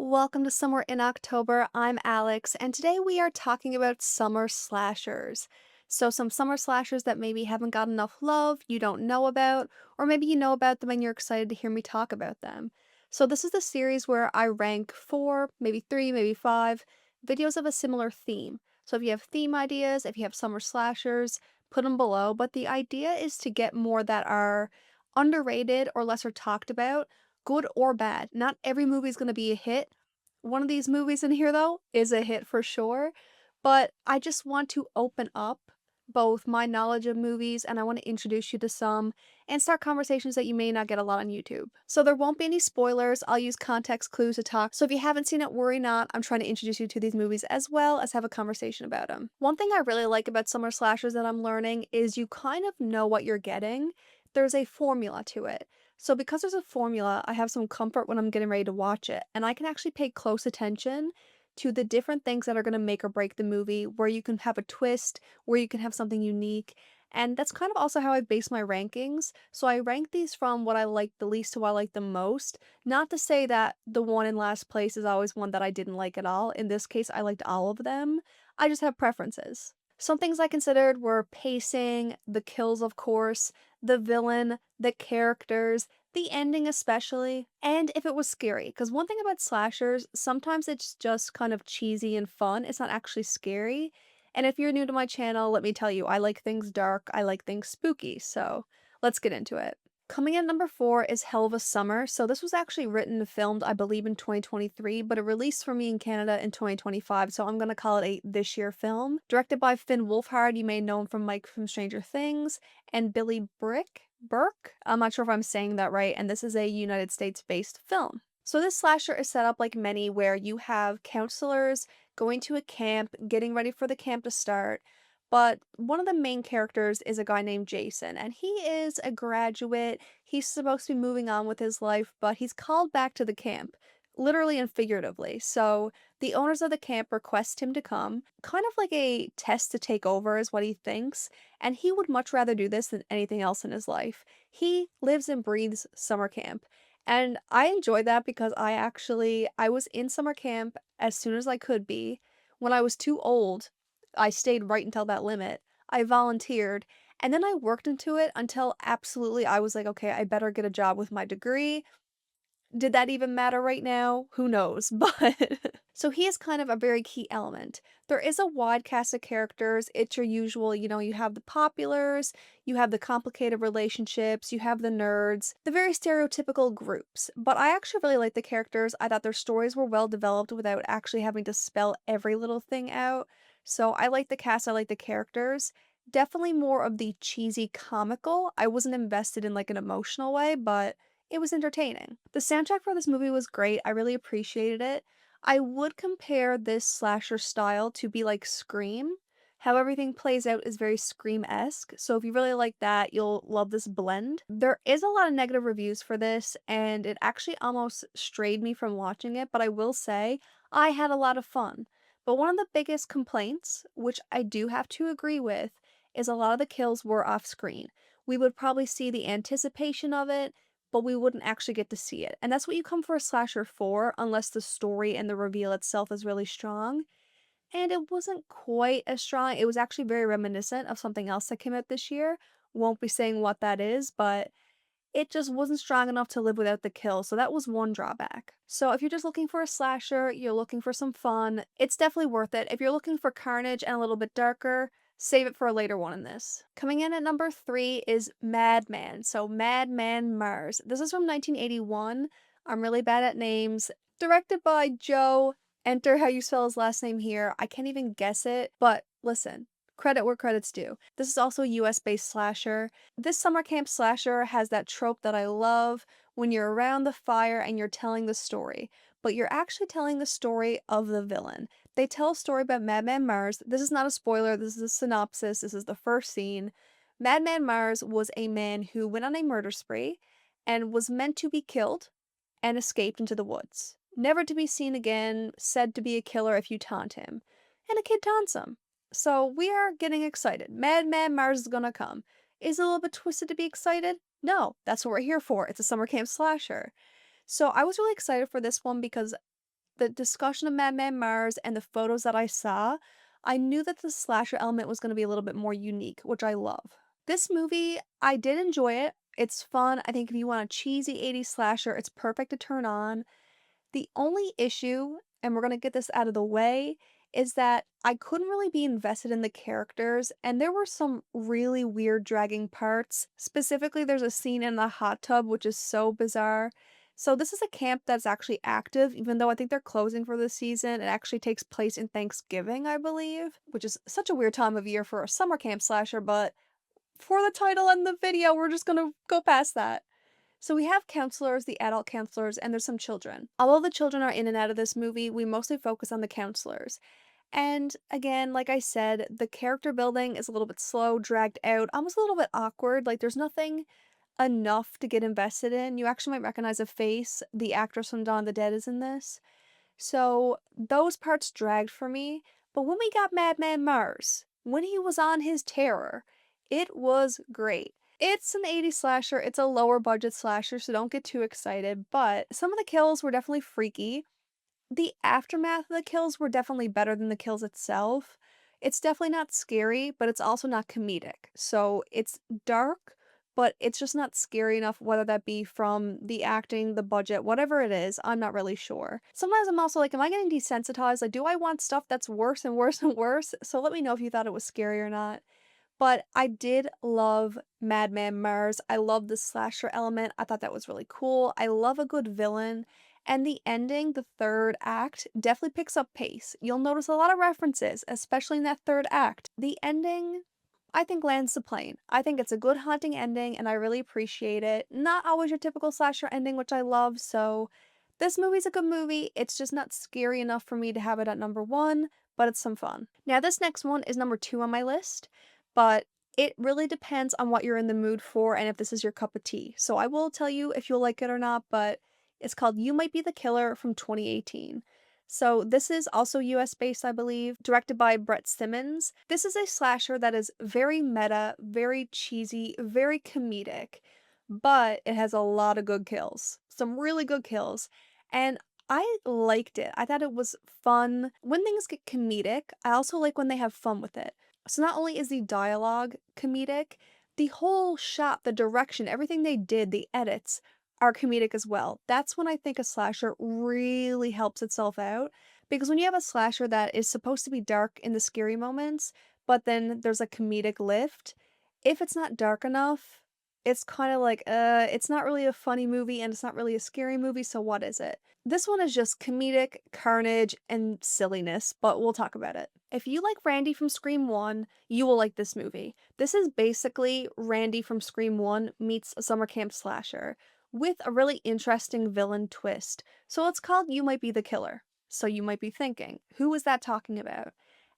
Welcome to Somewhere in October. I'm Alex, and today we are talking about summer slashers. So, some summer slashers that maybe haven't got enough love, you don't know about, or maybe you know about them and you're excited to hear me talk about them. So, this is the series where I rank four, maybe three, maybe five videos of a similar theme. So, if you have theme ideas, if you have summer slashers, put them below. But the idea is to get more that are underrated or lesser talked about, good or bad. Not every movie is going to be a hit. One of these movies in here, though, is a hit for sure. But I just want to open up both my knowledge of movies and I want to introduce you to some and start conversations that you may not get a lot on YouTube. So there won't be any spoilers. I'll use context clues to talk. So if you haven't seen it, worry not. I'm trying to introduce you to these movies as well as have a conversation about them. One thing I really like about summer slashers that I'm learning is you kind of know what you're getting. There's a formula to it. So because there's a formula, I have some comfort when I'm getting ready to watch it, and I can actually pay close attention to the different things that are going to make or break the movie, where you can have a twist, where you can have something unique. And that's kind of also how I base my rankings. So I rank these from what I like the least to what I like the most. Not to say that the one in last place is always one that I didn't like at all. In this case, I liked all of them. I just have preferences. Some things I considered were pacing, the kills, of course, the villain, the characters, the ending especially, and if it was scary. Because one thing about slashers, sometimes it's just kind of cheesy and fun. It's not actually scary. And if you're new to my channel, let me tell you, I like things dark, I like things spooky, so let's get into it. Coming in number four is Hell of a Summer. So this was actually written and filmed, I believe, in 2023, but it released for me in Canada in 2025, so I'm gonna call it a this year film. Directed by Finn Wolfhard, you may know him from Mike from Stranger Things, and Billy Burke? I'm not sure if I'm saying that right, and this is a United States-based film. So this slasher is set up like many where you have counselors going to a camp, getting ready for the camp to start, but one of the main characters is a guy named Jason, and he is a graduate. He's supposed to be moving on with his life, but he's called back to the camp, literally and figuratively. So the owners of the camp request him to come, kind of like a test to take over, is what he thinks, and he would much rather do this than anything else in his life. He lives and breathes summer camp. And I enjoy that because I was in summer camp as soon as I could be. When I was too old, I stayed right until that limit. I volunteered, and then I worked into it until absolutely I was like, "Okay, I better get a job with my degree." Did that even matter right now? Who knows? But so he is kind of a very key element. There is a wide cast of characters. It's your usual, you have the populars, you have the complicated relationships, you have the nerds, the very stereotypical groups. But I actually really like the characters. I thought their stories were well developed without actually having to spell every little thing out. So I like the cast, I like the characters. Definitely more of the cheesy comical. I wasn't invested in like an emotional way, but it was entertaining. The soundtrack for this movie was great, I really appreciated it. I would compare this slasher style to be like Scream. How everything plays out is very Scream-esque, so if you really like that, you'll love this blend. There is a lot of negative reviews for this, and it actually almost strayed me from watching it, but I will say, I had a lot of fun. But one of the biggest complaints, which I do have to agree with, is a lot of the kills were off-screen. We would probably see the anticipation of it, but we wouldn't actually get to see it. And that's what you come for a slasher for, unless the story and the reveal itself is really strong. And it wasn't quite as strong. It was actually very reminiscent of something else that came out this year. Won't be saying what that is, but it just wasn't strong enough to live without the kill, so that was one drawback. So if you're just looking for a slasher, you're looking for some fun, it's definitely worth it. If you're looking for carnage and a little bit darker, save it for a later one in this. Coming in at number three is Madman. So Madman Mars. This is from 1981. I'm really bad at names. Directed by Joe. Enter how you spell his last name here. I can't even guess it, but listen. Credit where credit's due. This is also a US-based slasher. This summer camp slasher has that trope that I love when you're around the fire and you're telling the story, but you're actually telling the story of the villain. They tell a story about Madman Mars. This is not a spoiler, this is a synopsis, this is the first scene. Madman Mars was a man who went on a murder spree and was meant to be killed and escaped into the woods. Never to be seen again, said to be a killer if you taunt him. And a kid taunts him. So we are getting excited. Madman Mars is gonna come. Is it a little bit twisted to be excited? No, that's what we're here for. It's a summer camp slasher. So I was really excited for this one because the discussion of Madman Mars and the photos that I saw, I knew that the slasher element was gonna be a little bit more unique, which I love. This movie, I did enjoy it. It's fun. I think if you want a cheesy 80s slasher, it's perfect to turn on. The only issue, and we're gonna get this out of the way, is that I couldn't really be invested in the characters, and there were some really weird dragging parts. Specifically, there's a scene in the hot tub, which is so bizarre. So this is a camp that's actually active, even though I think they're closing for the season. It actually takes place in Thanksgiving, I believe, which is such a weird time of year for a summer camp slasher, but for the title and the video, we're just gonna go past that. So we have counselors, the adult counselors, and there's some children. Although the children are in and out of this movie, we mostly focus on the counselors. And again, like I said, the character building is a little bit slow, dragged out, almost a little bit awkward. Like there's nothing enough to get invested in. You actually might recognize a face. The actress from Dawn of the Dead is in this. So those parts dragged for me. But when we got Madman Mars, when he was on his terror, it was great. It's an 80s slasher, it's a lower budget slasher, so don't get too excited, but some of the kills were definitely freaky. The aftermath of the kills were definitely better than the kills itself. It's definitely not scary, but it's also not comedic. So it's dark, but it's just not scary enough, whether that be from the acting, the budget, whatever it is, I'm not really sure. Sometimes I'm also like, am I getting desensitized? Like, do I want stuff that's worse and worse and worse? So let me know if you thought it was scary or not. But I did love Madman Mars. I love the slasher element. I thought that was really cool. I love a good villain. And the ending, the third act, definitely picks up pace. You'll notice a lot of references, especially in that third act. The ending, I think, lands the plane. I think it's a good haunting ending, and I really appreciate it. Not always your typical slasher ending, which I love, so this movie's a good movie. It's just not scary enough for me to have it at number one, but it's some fun. Now, this next one is number two on my list, but it really depends on what you're in the mood for and if this is your cup of tea. So I will tell you if you'll like it or not, but it's called You Might Be the Killer from 2018. So this is also US based, I believe, directed by Brett Simmons. This is a slasher that is very meta, very cheesy, very comedic, but it has a lot of good kills. Some really good kills. And I liked it. I thought it was fun. When things get comedic, I also like when they have fun with it. So not only is the dialogue comedic, the whole shot, the direction, everything they did, the edits are comedic as well. That's when I think a slasher really helps itself out. Because when you have a slasher that is supposed to be dark in the scary moments, but then there's a comedic lift, if it's not dark enough, it's kind of like, it's not really a funny movie and it's not really a scary movie, so what is it? This one is just comedic, carnage, and silliness, but we'll talk about it. If you like Randy from Scream 1, you will like this movie. This is basically Randy from Scream 1 meets a summer camp slasher with a really interesting villain twist. So it's called You Might Be the Killer. So you might be thinking, who is that talking about?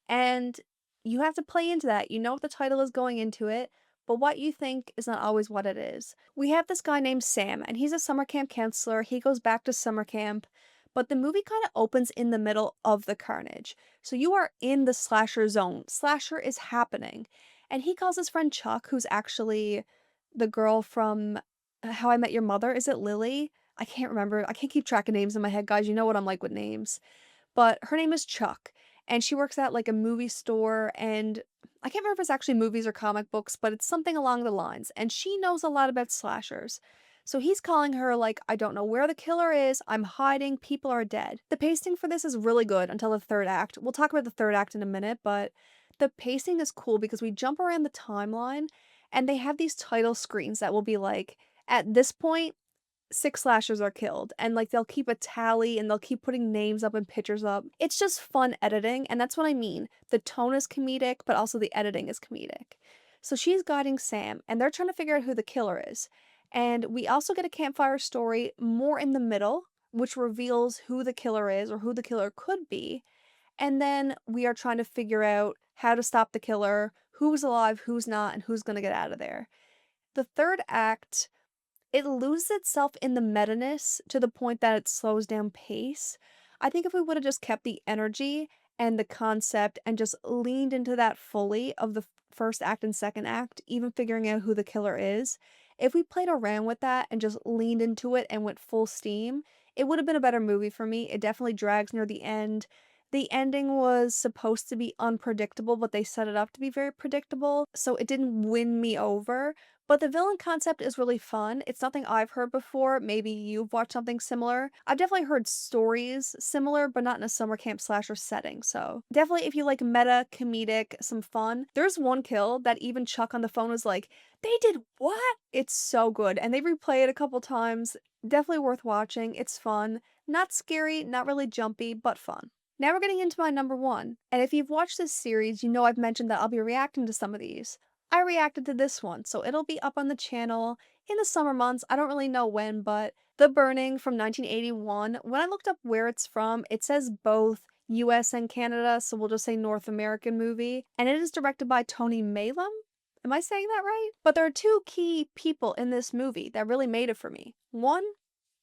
And you have to play into that. You know what the title is going into it, but what you think is not always what it is. We have this guy named Sam, and he's a summer camp counselor. He goes back to summer camp, but the movie kind of opens in the middle of the carnage. So you are in the slasher zone. Slasher is happening. And he calls his friend Chuck, who's actually the girl from How I Met Your Mother. Is it Lily? I can't remember. I can't keep track of names in my head, guys. You know what I'm like with names. But her name is Chuck, and she works at like a movie store, and I can't remember if it's actually movies or comic books, but it's something along the lines. And she knows a lot about slashers. So he's calling her like, I don't know where the killer is, I'm hiding, people are dead. The pacing for this is really good until the third act. We'll talk about the third act in a minute, but the pacing is cool because we jump around the timeline and they have these title screens that will be like, at this point, six slashers are killed, and like they'll keep a tally and they'll keep putting names up and pictures up. It's just fun editing, and that's what I mean. The tone is comedic, but also the editing is comedic. So she's guiding Sam, and they're trying to figure out who the killer is. And we also get a campfire story more in the middle, which reveals who the killer is or who the killer could be. And then we are trying to figure out how to stop the killer, who's alive, who's not, and who's going to get out of there. The third act, it loses itself in the meta-ness to the point that it slows down pace. I think if we would have just kept the energy and the concept and just leaned into that fully of the first act and second act, even figuring out who the killer is, if we played around with that and just leaned into it and went full steam, it would have been a better movie for me. It definitely drags near the end. The ending was supposed to be unpredictable, but they set it up to be very predictable, so it didn't win me over. But the villain concept is really fun. It's nothing I've heard before. Maybe you've watched something similar. I've definitely heard stories similar, but not in a summer camp slasher setting. So definitely if you like meta, comedic, some fun. There's one kill that even Chuck on the phone was like, they did what? It's so good. And they replay it a couple times. Definitely worth watching. It's fun. Not scary, not really jumpy, but fun. Now we're getting into my number one. And if you've watched this series, you know I've mentioned that I'll be reacting to some of these. I reacted to this one, so it'll be up on the channel in the summer months. I don't really know when, but The Burning from 1981. When I looked up where it's from, it says both US and Canada, so we'll just say North American movie. And it is directed by Tony Maylam. Am I saying that right? But there are two key people in this movie that really made it for me. One,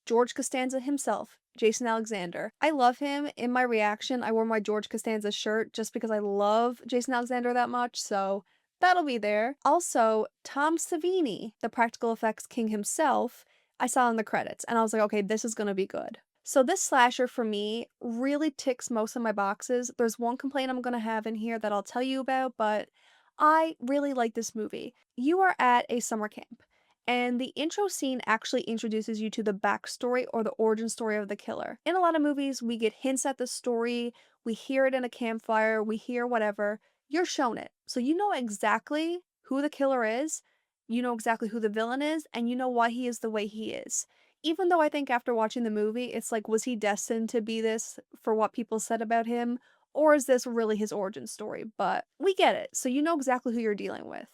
George Costanza himself, Jason Alexander. I love him. In my reaction, I wore my George Costanza shirt just because I love Jason Alexander that much, so that'll be there. Also, Tom Savini, the practical effects king himself, I saw in the credits, and I was like, okay, this is gonna be good. So this slasher for me really ticks most of my boxes. There's one complaint I'm gonna have in here that I'll tell you about, but I really like this movie. You are at a summer camp, and the intro scene actually introduces you to the backstory or the origin story of the killer. In a lot of movies, we get hints at the story, we hear it in a campfire, we hear whatever. You're shown it. So you know exactly who the killer is, you know exactly who the villain is, and you know why he is the way he is. Even though I think after watching the movie, it's like, was he destined to be this for what people said about him? Or is this really his origin story? But we get it, so you know exactly who you're dealing with.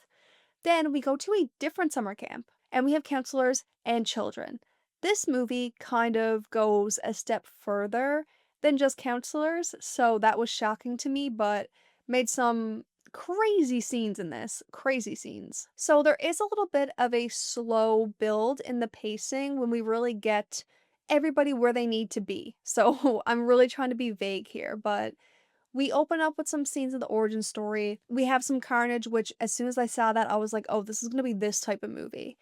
Then we go to a different summer camp, and we have counselors and children. This movie kind of goes a step further than just counselors, so that was shocking to me, but made some crazy scenes in this. Crazy scenes. So there is a little bit of a slow build in the pacing when we really get everybody where they need to be. So I'm really trying to be vague here, but we open up with some scenes of the origin story. We have some carnage, which as soon as I saw that, I was like, oh, this is going to be this type of movie.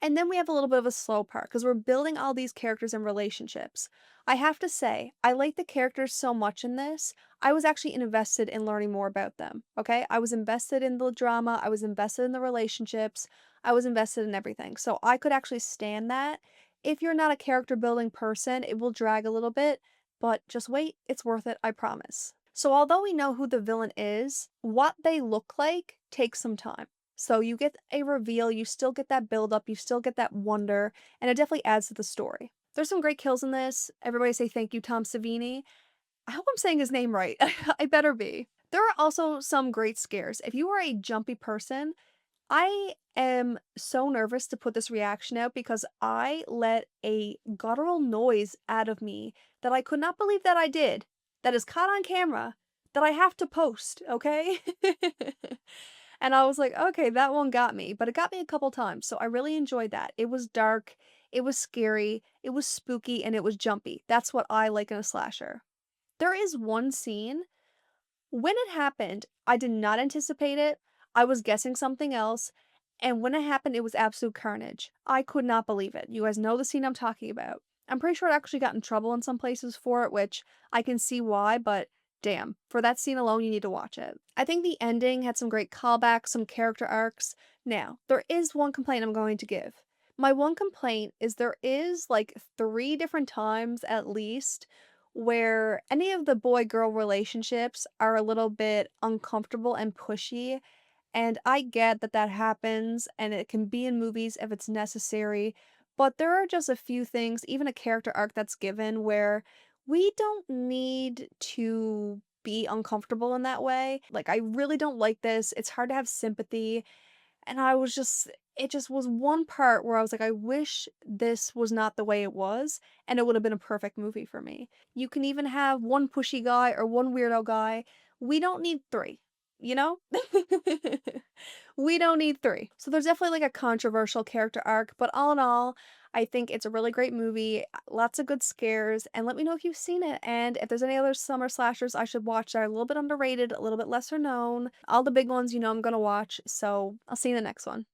And then we have a little bit of a slow part because we're building all these characters and relationships. I have to say, I like the characters so much in this. I was actually invested in learning more about them, okay? I was invested in the drama, I was invested in the relationships, I was invested in everything. So I could actually stand that. If you're not a character building person, it will drag a little bit, but just wait, it's worth it, I promise. So although we know who the villain is, what they look like takes some time. So you get a reveal, you still get that build up, you still get that wonder, and it definitely adds to the story. There's some great kills in this. Everybody say thank you, Tom Savini. I hope I'm saying his name right. I better be. There are also some great scares. If you are a jumpy person, I am so nervous to put this reaction out because I let a guttural noise out of me that I could not believe that I did, that is caught on camera, that I have to post, okay? And I was like, okay, that one got me, but it got me a couple times, so I really enjoyed that. It was dark, it was scary, it was spooky, and it was jumpy. That's what I like in a slasher. There is one scene when it happened, I did not anticipate it. I was guessing something else, and when it happened, it was absolute carnage. I could not believe it. You guys know the scene I'm talking about. I'm pretty sure it actually got in trouble in some places for it, which I can see why, but damn, for that scene alone, you need to watch it. I think the ending had some great callbacks, some character arcs. Now, there is one complaint I'm going to give. My one complaint is there is like 3 different times at least where any of the boy-girl relationships are a little bit uncomfortable and pushy, and I get that that happens and it can be in movies if it's necessary, but there are just a few things, even a character arc that's given where we don't need to be uncomfortable in that way. Like, I really don't like this. It's hard to have sympathy, and I was just it just was one part where I was like, I wish this was not the way it was, and it would have been a perfect movie for me. You can even have one pushy guy or one weirdo guy. We don't need 3, you know? We don't need 3. So there's definitely like a controversial character arc, but all in all, I think it's a really great movie, lots of good scares, and let me know if you've seen it, and if there's any other summer slashers I should watch that are a little bit underrated, a little bit lesser known. All the big ones you know I'm gonna watch, so I'll see you in the next one.